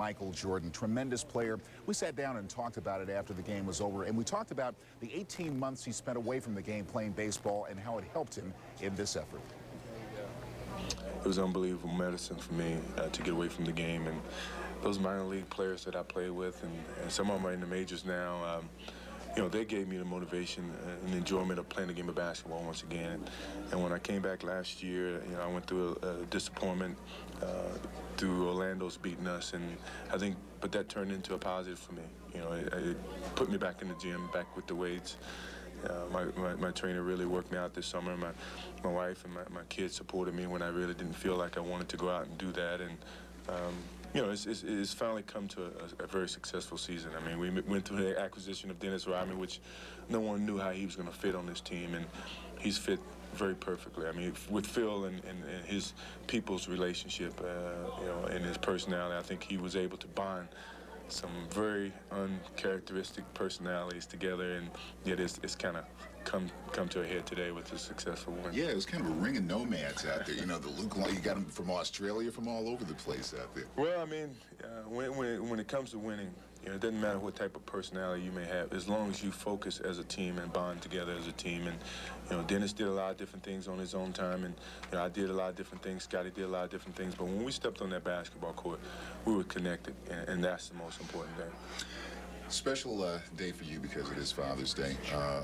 Michael Jordan, tremendous player. We sat down and talked about it after the game was over, and we talked about the 18 months he spent away from the game playing baseball and how it helped him in this effort. It was unbelievable medicine for me to get away from the game, and those minor league players that I played with, and some of them are in the majors now, you know, they gave me the motivation and enjoyment of playing the game of basketball once again. And when I came back last year, you know, I went through a disappointment through Orlando's beating us, and I think, but that turned into a positive for me. You know, it put me back in the gym, back with the weights. My trainer really worked me out this summer. My wife and my kids supported me when I really didn't feel like I wanted to go out and do that. And you know, it's finally come to a very successful season. I mean, we went through the acquisition of Dennis Rodman, which no one knew how he was going to fit on this team, and he's fit very perfectly. I mean, with Phil and his people's relationship, you know, and his personality, I think he was able to bond some very uncharacteristic personalities together, and yet it's kind of come to a head today with a successful win. Yeah, it was kind of a ring of nomads out there. You know, the Luke, you got them from Australia, from all over the place out there. Well, I mean, when it comes to winning, you know, it doesn't matter what type of personality you may have, as long as you focus as a team and bond together as a team. And you know, Dennis did a lot of different things on his own time, and you know, I did a lot of different things. Scotty did a lot of different things. But when we stepped on that basketball court, we were connected, and that's the most important thing. Special day for you because it is Father's Day.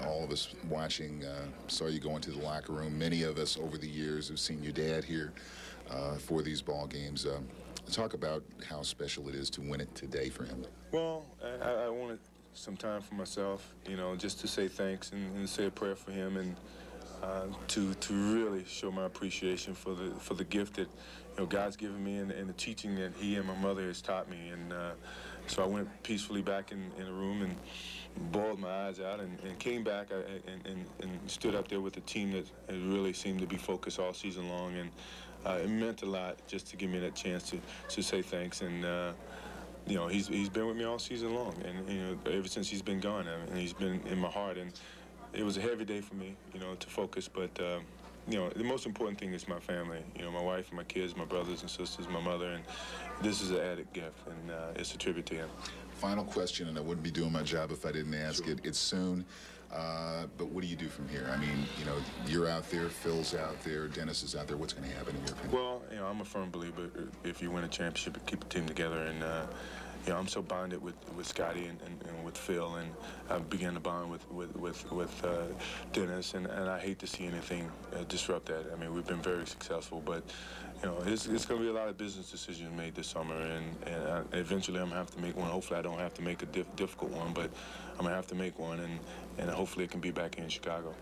All of us watching saw you go into the locker room. Many of us over the years have seen your dad here for these ball games. Talk about how special it is to win it today for him. Well, I wanted some time for myself, you know, just to say thanks and say a prayer for him, and to really show my appreciation for the gift that, you know, God's given me, and the teaching that he and my mother has taught me. And so I went peacefully back in the room and bawled my eyes out, and came back and stood up there with a team that really seemed to be focused all season long. And it meant a lot just to give me that chance to say thanks. And you know, he's been with me all season long, and you know, ever since he's been gone, and he's been in my heart. And it was a heavy day for me, you know, to focus, but you know, the most important thing is my family. You know, my wife and my kids, my brothers and sisters, my mother, and this is an added gift, and it's a tribute to him. Final question, and I wouldn't be doing my job if I didn't ask it. It's soon, but what do you do from here? I mean, you know, you're out there, Phil's out there, Dennis is out there. What's going to happen in your opinion? Well, you know, I'm a firm believer if you win a championship, keep the team together, and you know, I'm so bonded with Scotty and with Phil, and I began to bond with Dennis, and I hate to see anything disrupt that. I mean, we've been very successful, but you know, it's going to be a lot of business decisions made this summer, and eventually I'm going to have to make one. Hopefully I don't have to make a difficult one, but I'm going to have to make one, and hopefully it can be back here in Chicago.